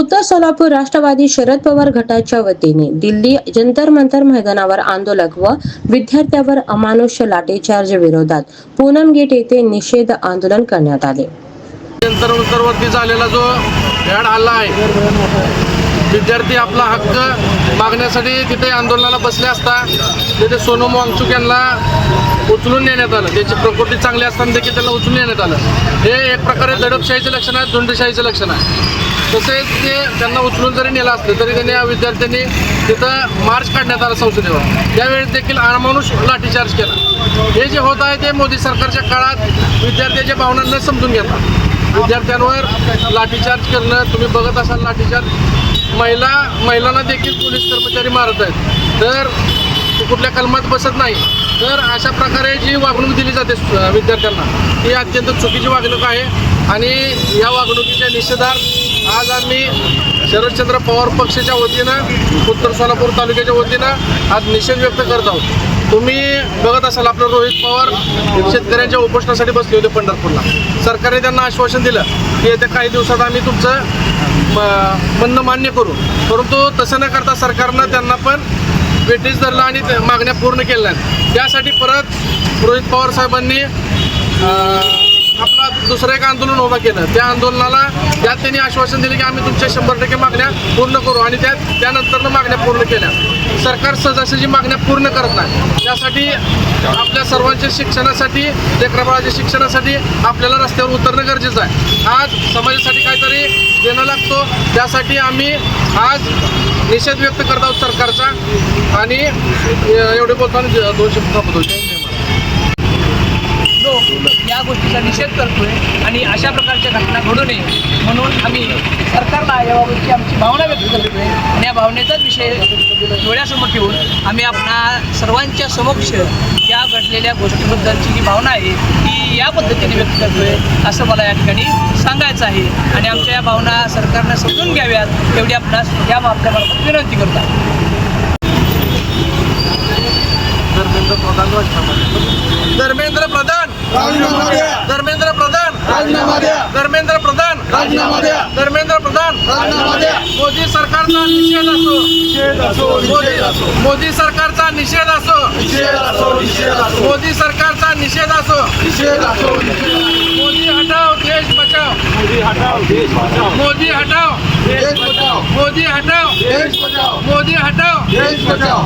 उत्तर सोलापूर राष्ट्रवादी शरद पवार गटाच्या वतीने दिल्ली जंतर मंतर मैदानावर आंदोलक व विद्यार्थ्यांवर अमानुष्य लाठीचार्ज विरोधात पूनम गेट येथे निषेध आंदोलन करण्यात आले. जंतर मंतरवरती झालेला जो भ्याड हल्ला आहे, विद्यार्थी आपला हक्क मागण्यासाठी तिथे आंदोलनाला बसले असता तिथे सोनम वांगचुक यांना उचलून नेण्यात आलं. त्याची प्रकृती चांगली असताना देखील त्यांना उचलून नेण्यात आलं. हे एक प्रकारे दडपशाहीचं लक्षण आहे, झुंडशाहीचं लक्षण आहे. तसेच ते त्यांना उचलून जरी नेलं असलं तरी त्यांनी विद्यार्थ्यांनी तिथं मार्च काढण्यात आला संसदेवर. त्यावेळेस देखील अमानुष लाठीचार्ज केला. हे जे होत आहे ते मोदी सरकारच्या काळात विद्यार्थ्यांच्या भावना न समजून घेतात विद्यार्थ्यांवर लाठीचार्ज करणं तुम्ही बघत असाल. लाठीचार्ज महिलांना देखील पोलीस कर्मचारी मारत आहेत. तर कुठल्या कलमात बसत नाही. तर अशा प्रकारे जी वागणूक दिली जाते विद्यार्थ्यांना ही अत्यंत चुकीची वागणूक आहे. आणि या वागणुकीच्या निषेधार्थ आज आम्ही शरदचंद्र पवार पक्षाच्या वतीनं उत्तर सोलापूर तालुक्याच्या वतीनं आज निषेध व्यक्त करत आहोत. तुम्ही बघत असाल आपलं रोहित पवार शेतकऱ्यांच्या उपोषणासाठी बसले होते पंढरपूरला. सरकारने त्यांना आश्वासन दिलं की येत्या काही दिवसात आम्ही तुमचं म्हणणं मान्य करू. परंतु तसं न करता सरकारनं त्यांना पण वेटीस धरलं आणि मागण्या पूर्ण केल्या नाहीत. त्यासाठी परत रोहित पवार साहेबांनी आपला दुसरं एक आंदोलन उभं केलं. त्या आंदोलनाला त्यात त्यांनी आश्वासन दिले की आम्ही तुमच्या 100% मागण्या पूर्ण करू. आणि त्यानंतरनं मागण्या पूर्ण केल्या. सरकार सहजासहजी मागण्या पूर्ण करत नाही. त्यासाठी आपल्या सर्वांच्या शिक्षणासाठी, लेकराबाळाच्या शिक्षणासाठी आपल्याला रस्त्यावर उतरणं गरजेचं आहे. आज समाजासाठी काहीतरी देणं लागतो. त्यासाठी आम्ही आज निषेध व्यक्त करत आहोत सरकारचा. आणि एवढे बोलताना 2 शब्द थांबतो. या गोष्टीचा निषेध करतोय आणि अशा प्रकारच्या घटना घडू नये म्हणून आम्ही सरकारला याबाबतची आमची भावना व्यक्त करतोय. आणि या भावनेचाच विषय डोळ्यासमोर ठेवून आम्ही आपणा सर्वांच्या समक्ष या घडलेल्या गोष्टीबद्दलची जी भावना आहे ती या पद्धतीने व्यक्त करतोय असं मला या ठिकाणी सांगायचं आहे. आणि आमच्या या भावना सरकारनं समजून घ्याव्यात एवढी आपणास या आपल्यामार्फत विनंती करतात. धर्मेंद्र प्रधान धर्मेंद्र प्रधान धर्मेंद्र प्रधान धर्मेंद्र प्रधान मोदी सरकारचा निषेध असो. मोदी सरकारचा निषेध असो. मोदी सरकारचा निषेध असो. मोदी हटाओ देश बचाओ. मोदी हटाओ देश बचाओ. मोदी हटाओ देश बचाओ. मोदी हटाओ देश बचाओ.